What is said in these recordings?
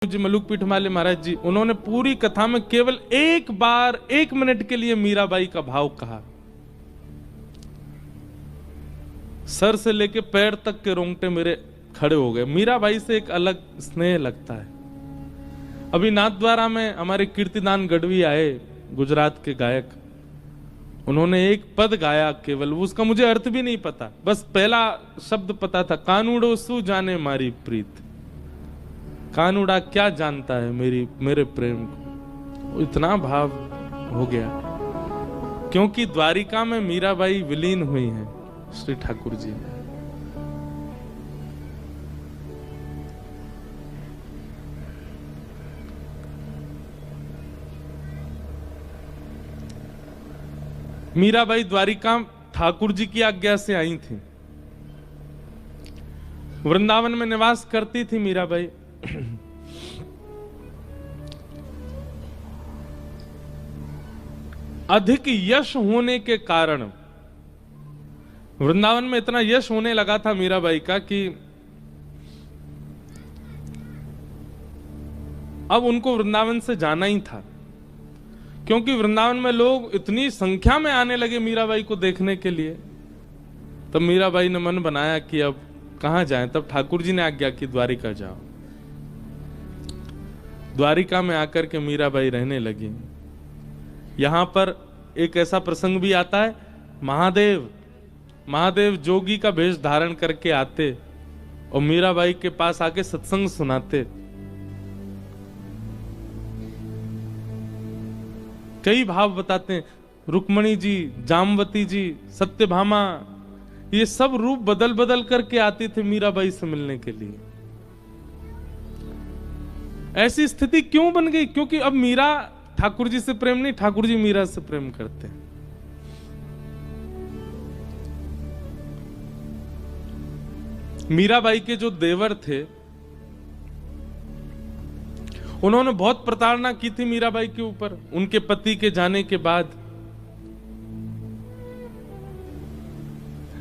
जी मलुक पीठमाले महाराज जी, उन्होंने पूरी कथा में केवल एक बार 1 मिनट के लिए मीराबाई का भाव कहा। सर से लेके पैर तक के रोंगटे मेरे खड़े हो गए। मीराबाई से एक अलग स्नेह लगता है। अभी नाथद्वारा में हमारे कीर्तिदान गढ़वी आए, गुजरात के गायक, उन्होंने एक पद गाया केवल, उसका मुझे अर्थ भी नहीं पता, बस पहला शब्द पता था, कानूड़ो सु जाने मारी प्रीत। कानूड़ा क्या जानता है मेरे प्रेम को। इतना भाव हो गया क्योंकि द्वारिका में मीराबाई विलीन हुई हैं श्री ठाकुर जी। मीराबाई द्वारिका ठाकुर जी की आज्ञा से आई थी। वृंदावन में निवास करती थी मीराबाई। अधिक यश होने के कारण वृंदावन में इतना यश होने लगा था मीराबाई का कि अब उनको वृंदावन से जाना ही था, क्योंकि वृंदावन में लोग इतनी संख्या में आने लगे मीराबाई को देखने के लिए। तब मीराबाई ने मन बनाया कि अब कहां जाएं। तब ठाकुर जी ने आज्ञा की द्वारिका जाओ। द्वारिका में आकर के मीराबाई रहने लगी। यहां पर एक ऐसा प्रसंग भी आता है, महादेव जोगी का वेश धारण करके आते और मीराबाई के पास आके सत्संग सुनाते। कई भाव बताते हैं, रुक्मणी जी, जामवती जी, सत्यभामा, ये सब रूप बदल बदल करके आते थे मीराबाई से मिलने के लिए। ऐसी स्थिति क्यों बन गई? क्योंकि अब मीरा ठाकुर जी से प्रेम नहीं, ठाकुर जी मीरा से प्रेम करते हैं। मीराबाई के जो देवर थे, उन्होंने बहुत प्रताड़ना की थी मीराबाई के ऊपर उनके पति के जाने के बाद।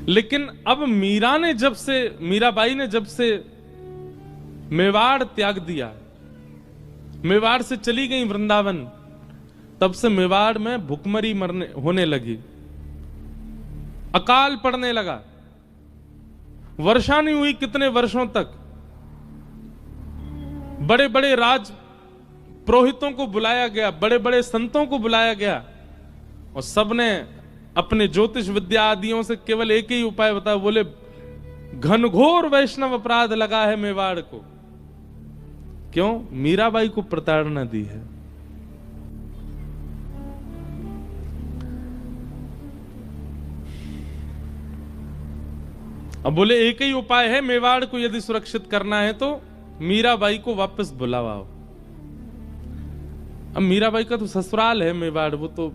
लेकिन अब मीराबाई ने जब से मेवाड़ त्याग दिया, मेवाड़ से चली गई वृंदावन, तब से मेवाड़ में भुखमरी होने लगी, अकाल पड़ने लगा, वर्षा नहीं हुई कितने वर्षों तक। बड़े बड़े राज पुरोहितों को बुलाया गया, बड़े बड़े संतों को बुलाया गया और सबने अपने ज्योतिष विद्या आदियों से केवल एक ही उपाय बताया। बोले घनघोर वैष्णव अपराध लगा है मेवाड़ को। क्यों? मीराबाई को प्रताड़ना दी है। अब बोले एक ही उपाय है, मेवाड़ को यदि सुरक्षित करना है तो मीराबाई को वापस बुलावाओ। अब मीराबाई का तो ससुराल है मेवाड़, वो तो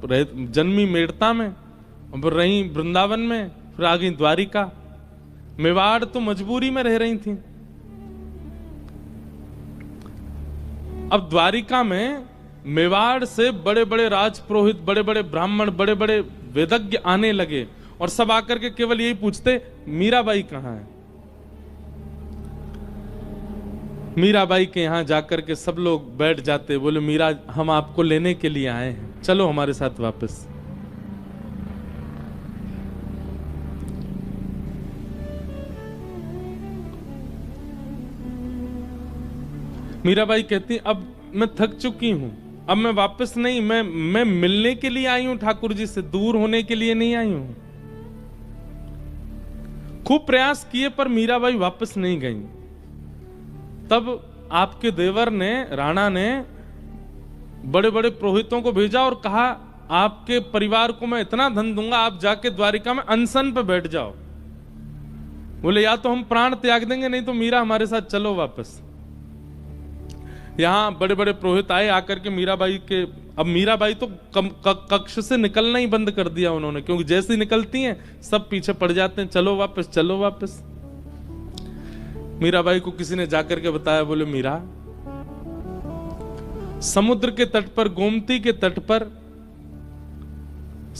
जन्मी मेड़ता में, अब रही वृंदावन में, फिर आ गई द्वारिका। मेवाड़ तो मजबूरी में रह रही थी। अब द्वारिका में मेवाड़ से बड़े बड़े राजपुरोहित, बड़े बड़े ब्राह्मण, बड़े बड़े वेदज्ञ आने लगे और सब आकर के केवल यही पूछते, मीराबाई कहां है? मीराबाई के यहां जाकर के सब लोग बैठ जाते, बोले मीरा, हम आपको लेने के लिए आए हैं, चलो हमारे साथ वापस। मीराबाई कहती, अब मैं थक चुकी हूं, अब मैं वापस नहीं, मैं मिलने के लिए आई हूं ठाकुर जी से, दूर होने के लिए नहीं आई हूं। खूब प्रयास किए पर मीराबाई वापस नहीं गई। तब आपके देवर ने, राणा ने, बड़े बड़े पुरोहितों को भेजा और कहा, आपके परिवार को मैं इतना धन दूंगा, आप जाके द्वारिका में अनशन पे बैठ जाओ। बोले या तो हम प्राण त्याग देंगे, नहीं तो मीरा हमारे साथ चलो वापस। यहां बड़े बड़े पुरोहित आए, आकर के मीराबाई के, अब मीराबाई तो कक्ष से निकलना ही बंद कर दिया उन्होंने, क्योंकि जैसे ही निकलती हैं सब पीछे पड़ जाते हैं, चलो वापस, चलो वापस। मीराबाई को किसी ने जाकर के बताया, बोले मीरा, समुद्र के तट पर, गोमती के तट पर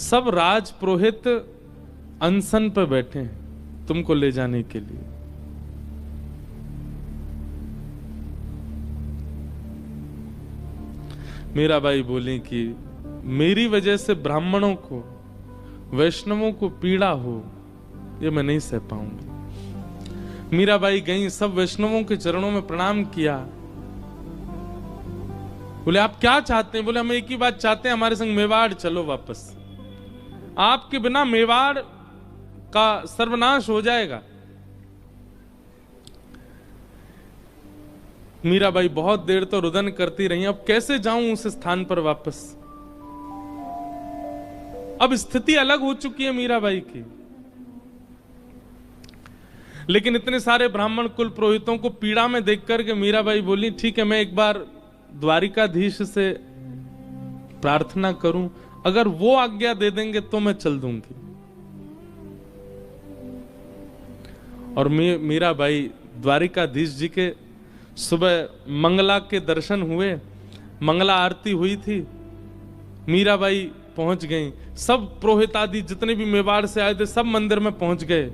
सब राज पुरोहित अनशन पर बैठे हैं तुमको ले जाने के लिए। मीराबाई बोली कि मेरी वजह से ब्राह्मणों को, वैष्णवों को पीड़ा हो, ये मैं नहीं सह पाऊंगी। मीराबाई गई, सब वैष्णवों के चरणों में प्रणाम किया। बोले आप क्या चाहते हैं? बोले हम एक ही बात चाहते हैं, हमारे संग मेवाड़ चलो वापस। आपके बिना मेवाड़ का सर्वनाश हो जाएगा। मीराबाई बहुत देर तो रुदन करती रही, अब कैसे जाऊं उस स्थान पर वापस। अब स्थिति अलग हो चुकी है मीराबाई की। लेकिन इतने सारे ब्राह्मण कुल पुरोहितों को पीड़ा में देख करके मीराबाई बोली ठीक है, मैं एक बार द्वारिकाधीश से प्रार्थना करूं, अगर वो आज्ञा दे देंगे तो मैं चल दूंगी। और मीराबाई द्वारिकाधीश जी के सुबह मंगला के दर्शन हुए, मंगला आरती हुई थी, मीराबाई पहुंच गई। सब पुरोहित आदि जितने भी मेवाड़ से आए थे सब मंदिर में पहुंच गए।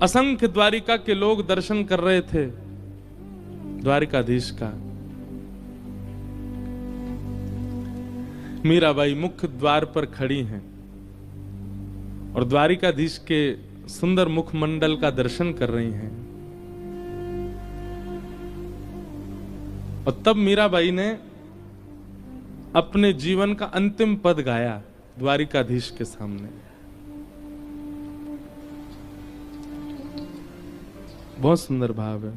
असंख्य द्वारिका के लोग दर्शन कर रहे थे द्वारिकाधीश का। मीराबाई मुख्य द्वार पर खड़ी हैं और द्वारिकाधीश के सुंदर मुखमंडल का दर्शन कर रही हैं। और तब मीराबाई ने अपने जीवन का अंतिम पद गाया द्वारिकाधीश के सामने। बहुत सुंदर भाव है।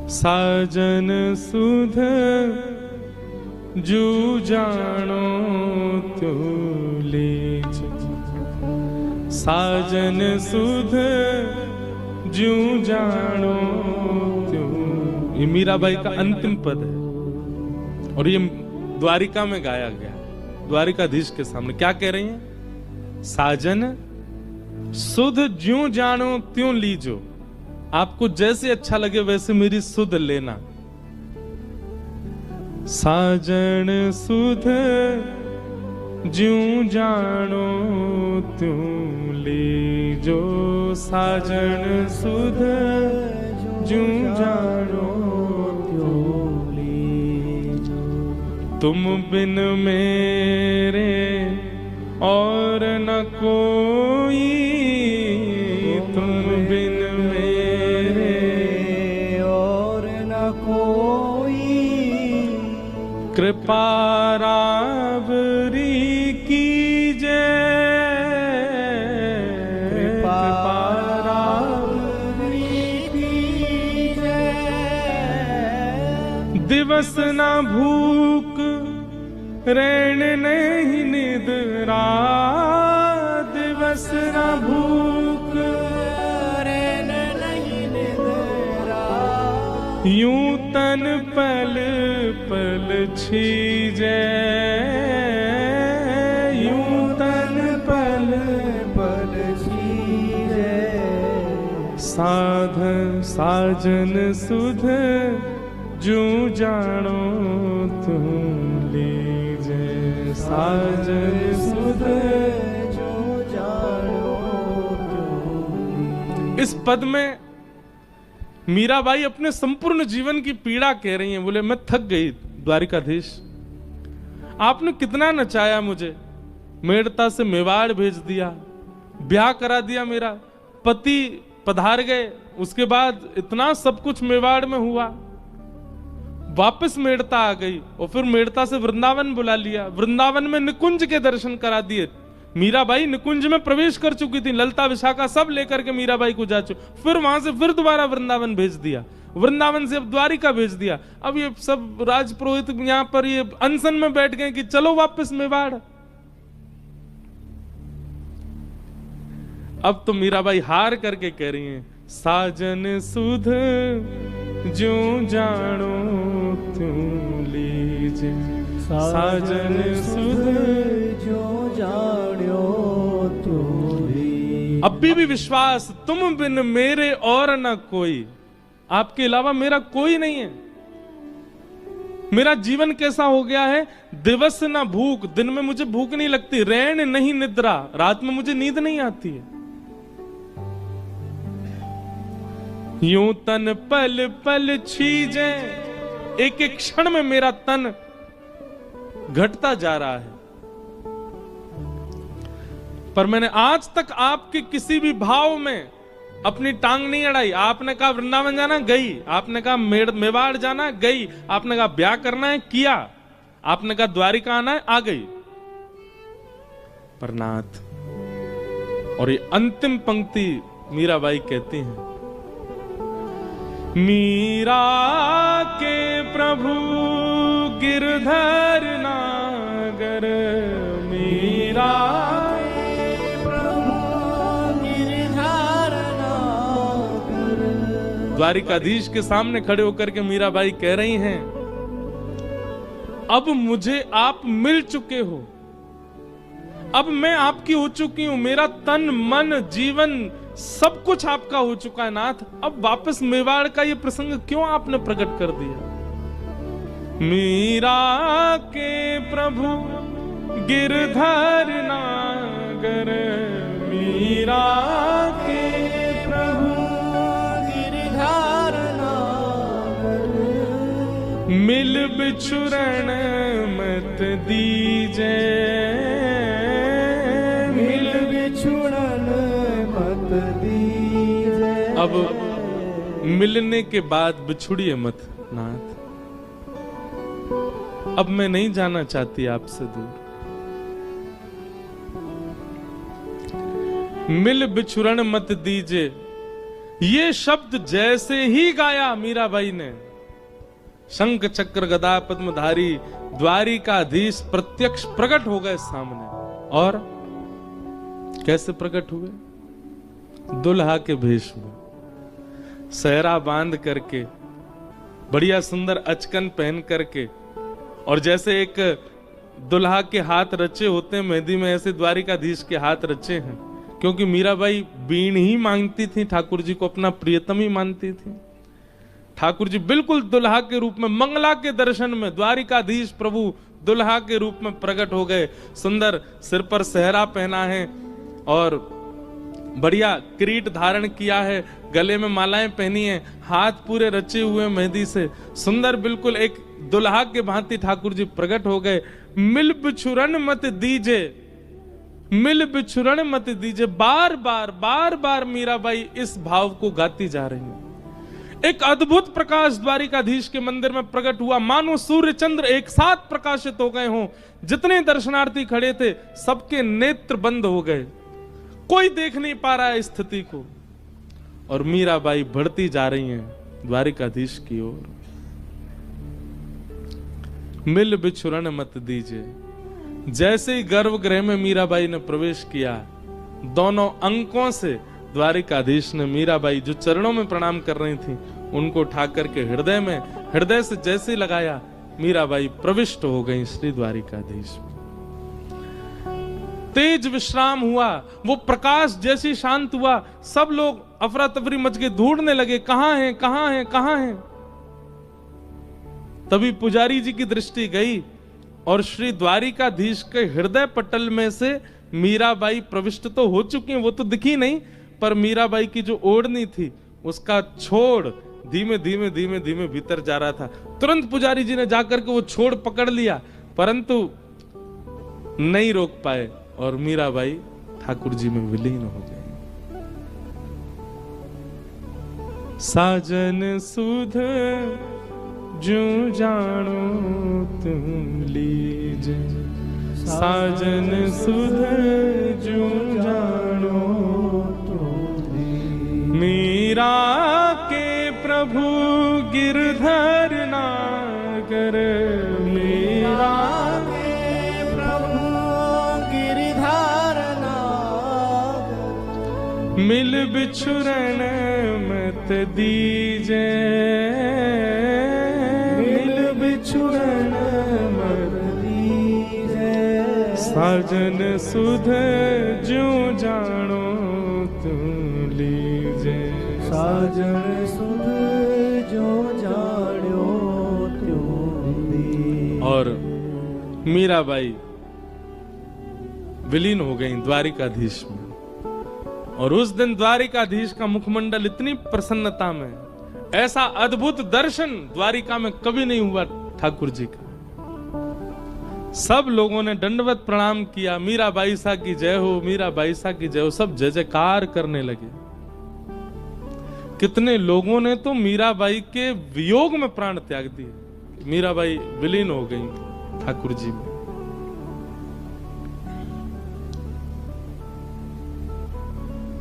साजन सुध जू जानो तू लीज, साजन सुध जू जानो तू। ये मीराबाई का अंतिम पद है और ये द्वारिका में गाया गया, द्वारिकाधीश के सामने। क्या कह रही हैं? साजन सुध ज्यों जानो त्यों लीजो, आपको जैसे अच्छा लगे वैसे मेरी सुध लेना। साजन सुध ज्यों जानो त्यों लीजो, साजन सुध ज्यों जानो त्यों लीजो। तुम बिन मेरे और न कोई, तुम बिन कृपा रावरी कीजे, कृपा रावरी कीजे। दिवस न भूख रैन नहीं निद्रा, दिवस न भूख रैन नहीं निद्रा। यूं तन पल पल छीजे, यूं तन पल पल छीजे। साधन साजन सुध जूं जानो तुम लीजे, साजन सुध जूं जानो तुम। इस पद में मीराबाई अपने संपूर्ण जीवन की पीड़ा कह रही हैं। बोले मैं थक गई द्वारिकाधीश, आपने कितना नचाया मुझे, मेड़ता से मेवाड़ भेज दिया, ब्याह करा दिया, मेरा पति पधार गए, उसके बाद इतना सब कुछ मेवाड़ में हुआ, वापस मेड़ता आ गई और फिर मेड़ता से वृंदावन बुला लिया, वृंदावन में निकुंज के दर्शन करा दिए। मीराबाई निकुंज में प्रवेश कर चुकी थी, ललता विशाखा सब लेकर के मीराबाई को जा चुकी, फिर वहां से फिर दोबारा वृंदावन भेज दिया, वृंदावन से अब द्वारिका भेज दिया। अब ये सब राजपुरोहित यहां पर ये अनशन में बैठ गए कि चलो वापस मेवाड़। अब तो मीराबाई हार करके कह रही हैं, साजन सुध ज्यों जानो त्यों लीजे, साजन सुध ज्यों जानो त्यों लीजे। अब भी विश्वास, तुम बिन मेरे और न कोई, आपके अलावा मेरा कोई नहीं है। मेरा जीवन कैसा हो गया है, दिवस ना भूख, दिन में मुझे भूख नहीं लगती, रैन नहीं निद्रा, रात में मुझे नींद नहीं आती है। यूं तन पल पल छीजे, एक एक क्षण में मेरा तन घटता जा रहा है। पर मैंने आज तक आपके किसी भी भाव में अपनी टांग नहीं अड़ाई। आपने कहा वृंदावन जाना, गई। आपने कहा मेवाड़ जाना, गई। आपने कहा ब्याह करना है, किया। आपने कहा द्वारिका आना है, आ गई। पर नाथ, और ये अंतिम पंक्ति मीराबाई कहती हैं, मीरा के प्रभु गिरधर नागर, मीरा द्वारिकाधीश के सामने खड़े होकर के मीराबाई कह रही हैं, अब मुझे आप मिल चुके हो, अब मैं आपकी हो चुकी हूं, मेरा तन मन जीवन सब कुछ आपका हो चुका है नाथ। अब वापस मेवाड़ का ये प्रसंग क्यों आपने प्रकट कर दिया। मीरा के प्रभु गिरधर नागर, मीरा के प्रभु मिल बिछुरण मत दीजे, मिल बिछुरण मत दीजे। अब मिलने के बाद बिछुड़िए मत नाथ, अब मैं नहीं जाना चाहती आपसे दूर। मिल बिछुरण मत दीजे, ये शब्द जैसे ही गाया मीराबाई ने, शंख चक्र गदा पद्मधारी द्वारिकाधीश प्रत्यक्ष प्रकट हो गए सामने। और कैसे प्रकट हुए, दुल्हा के भेष में, सहरा बांध करके, बढ़िया सुंदर अचकन पहन करके, और जैसे एक दुल्हा के हाथ रचे होते हैं मेहंदी में, ऐसे द्वारिकाधीश के हाथ रचे हैं। क्योंकि मीराबाई बीण ही मांगती थी, ठाकुर जी को अपना प्रियतम ही मानती थी। ठाकुर जी बिल्कुल दुल्हा के रूप में, मंगला के दर्शन में द्वारिकाधीश प्रभु दुल्हा के रूप में प्रकट हो गए। सुंदर सिर पर सहरा पहना है और बढ़िया किरीट धारण किया है, गले में मालाएं पहनी है, हाथ पूरे रचे हुए मेहंदी से, सुंदर बिल्कुल एक दुल्हा के भांति ठाकुर जी प्रकट हो गए। मिल बिछुरन मत दीजे, मिल बिछुरन मत दीजे, बार बार मीराबाई इस भाव को गाती जा रही है। एक अद्भुत प्रकाश द्वारिकाधीश के मंदिर में प्रकट हुआ, मानो सूर्य चंद्र एक साथ प्रकाशित हो गए हों। जितने दर्शनार्थी खड़े थे सबके नेत्र बंद हो गए, कोई देख नहीं पा रहा है स्थिति को। और मीराबाई बढ़ती जा रही हैं द्वारिकाधीश की ओर। मिल बिछुरन मत दीजिए। जैसे ही गर्भगृह में मीराबाई ने प्रवेश किया, दोनों अंकों से द्वारिकाधीश ने मीराबाई जो चरणों में प्रणाम कर रही थी उनको उठा करके हृदय में, हृदय से जैसे लगाया, मीराबाई प्रविष्ट हो गई श्री द्वारिकाधीश में। तेज विश्राम हुआ, वो प्रकाश जैसे शांत हुआ, सब लोग अफरा तफरी मच के ढूंढने लगे, कहां है कहां है कहां है। तभी पुजारी जी की दृष्टि गई और श्री द्वारिकाधीश के हृदय पटल में से मीराबाई प्रविष्ट तो हो चुकी हैं, वो तो दिखी नहीं, पर मीराबाई की जो ओढ़नी थी उसका छोड़ धीमे धीमे धीमे धीमे भीतर जा रहा था। तुरंत पुजारी जी ने जाकर के वो छोड़ पकड़ लिया, परंतु नहीं रोक पाए और मीराबाई ठाकुर जी में विलीन हो गई। साजन सुध जो जानो तुम लीजे, साजन सुध जो जानो मीरा के प्रभु गिरधर नागर, मीरा के प्रभु गिरधर नागर, मिल बिछुरन मत दीजे, मिल बिछुरन मत दीजे, साजन सुध जो जानो तुम लीजे, साजन जन सुध जो जान्यो त्यों दी। और मीराबाई विलीन हो गई द्वारिकाधीश में। और उस दिन द्वारिकाधीश का मुखमंडल इतनी प्रसन्नता में, ऐसा अद्भुत दर्शन द्वारिका में कभी नहीं हुआ ठाकुर जी का। सब लोगों ने दंडवत प्रणाम किया, मीराबाई सा की जय हो, मीराबाई सा की जय हो, सब जय जयकार करने लगे। कितने लोगों ने तो मीराबाई के वियोग में प्राण त्याग दिए। मीराबाई विलीन हो गई ठाकुर जी में।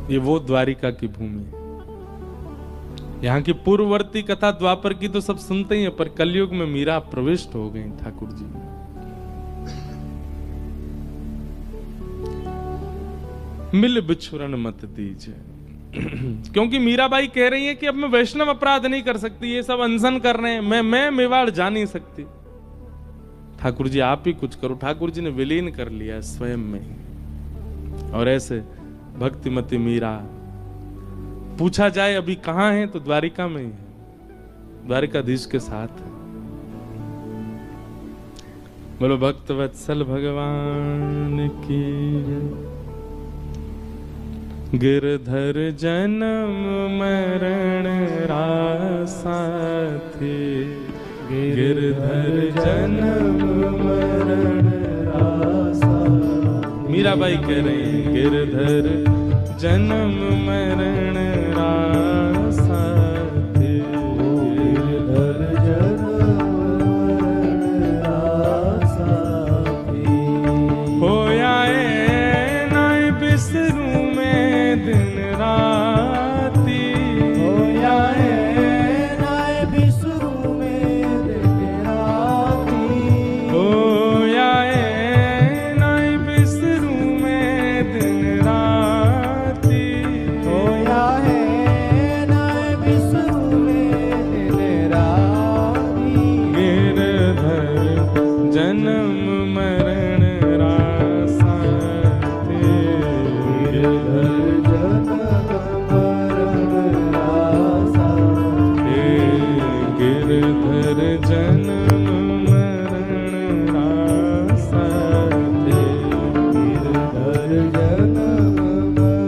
ये वो द्वारिका की भूमि है। यहाँ की पूर्ववर्ती कथा द्वापर की तो सब सुनते ही हैं, पर कलयुग में मीरा प्रविष्ट हो गई ठाकुर जी में। मिल बिछुरन मत दीजिए। क्योंकि मीराबाई कह रही है कि अब मैं वैष्णव अपराध नहीं कर सकती, ये सब अनशन कर रहे हैं, मैं मेवाड़ जा नहीं सकती। ठाकुर जी आप ही कुछ करो। ठाकुर जी ने विलीन कर लिया स्वयं में ही। और ऐसे भक्तिमती मीरा, पूछा जाए अभी कहां है तो द्वारिका में ही है, द्वारिकाधीश के साथ है। बोलो भक्त वत्सल भगवान की। गिरधर जन्म मरण रासा थे, गिरधर जन्म मरण रासा। मीराबाई कह रही है गिरधर जन्म मरण रासा थे, गिरधर जन्म मरण रासा थे। होया नाय बिसरू में दिन राती, होया नाय बिसरू में दिन राती। होया नाय बिसरू में दिन राती। होया नाय बिसरू में दिन राती। गिरधर जन्म मरण रासा थे, गिरधर जन्म मरण रासा हे गिरधर जन्म मरण रासा थे। गिरधर जन्म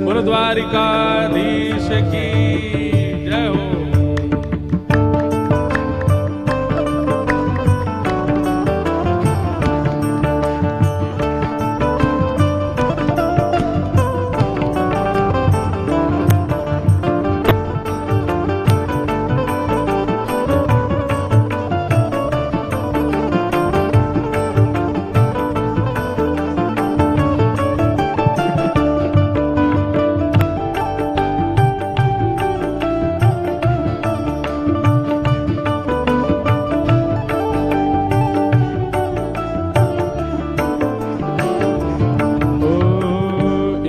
बोलो द्वारिकाधीश की जय हो।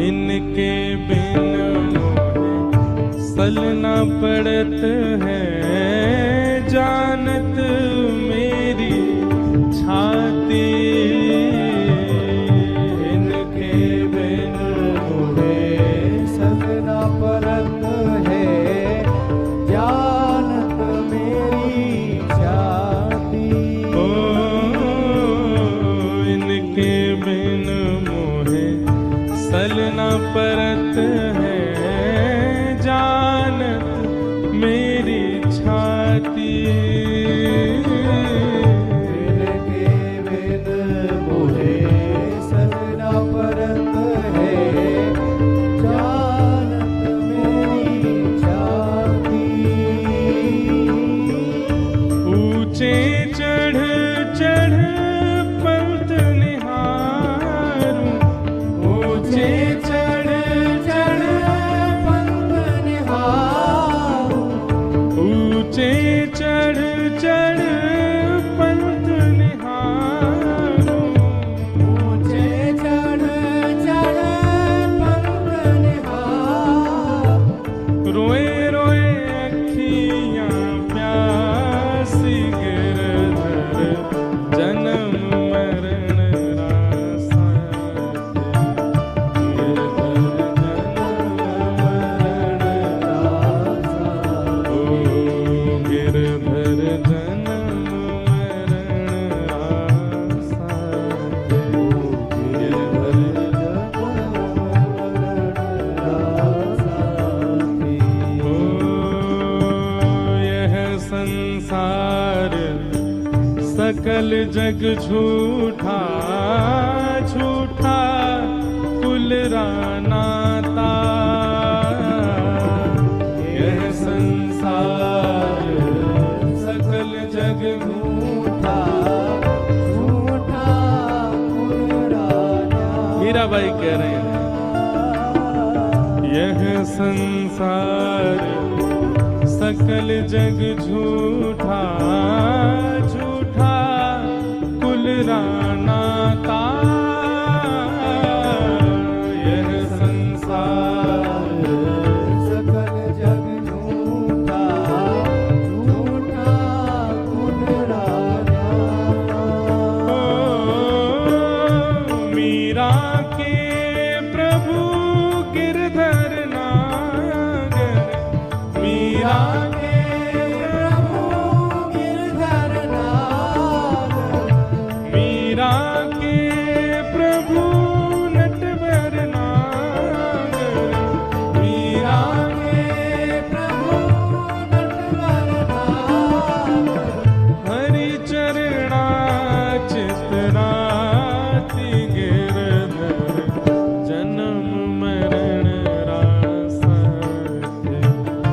इनके बिन मोहे सलना पड़त है, जानत मेरी छाती। इनके बिन मुझे सजना परत है, जानत मेरी छाती। ओ इनके बिन मोहे सलना परत है, जानत मेरी छाती। इनके बिन मुझे सजना परत है, जानत मेरी छाती। ऊंचे चढ़ चढ़ पंथ निहारूं, ऊंचे चढ़ चढ़ पंथ निहारूं। ऊंचे चढ़ सकल जग झूठा झूठा कुल रानाता, यह संसार सकल जग झूठा झूठा पुराना। मीराबाई कह रहे हैं यह संसार सकल जग झूठा झूठा कुल रानाता, यह संसार सकल जग झूठा झूठा पुराना। मीरा के प्रभु गिरधर नागर, मीरा के प्रभु गिरधर नागर, मीरा के प्रभु नटवर नागर, मीरा के प्रभु नटवर नागर, हरि चरणा चितराति गिरधर, जन्म मरण रासत गिरधर।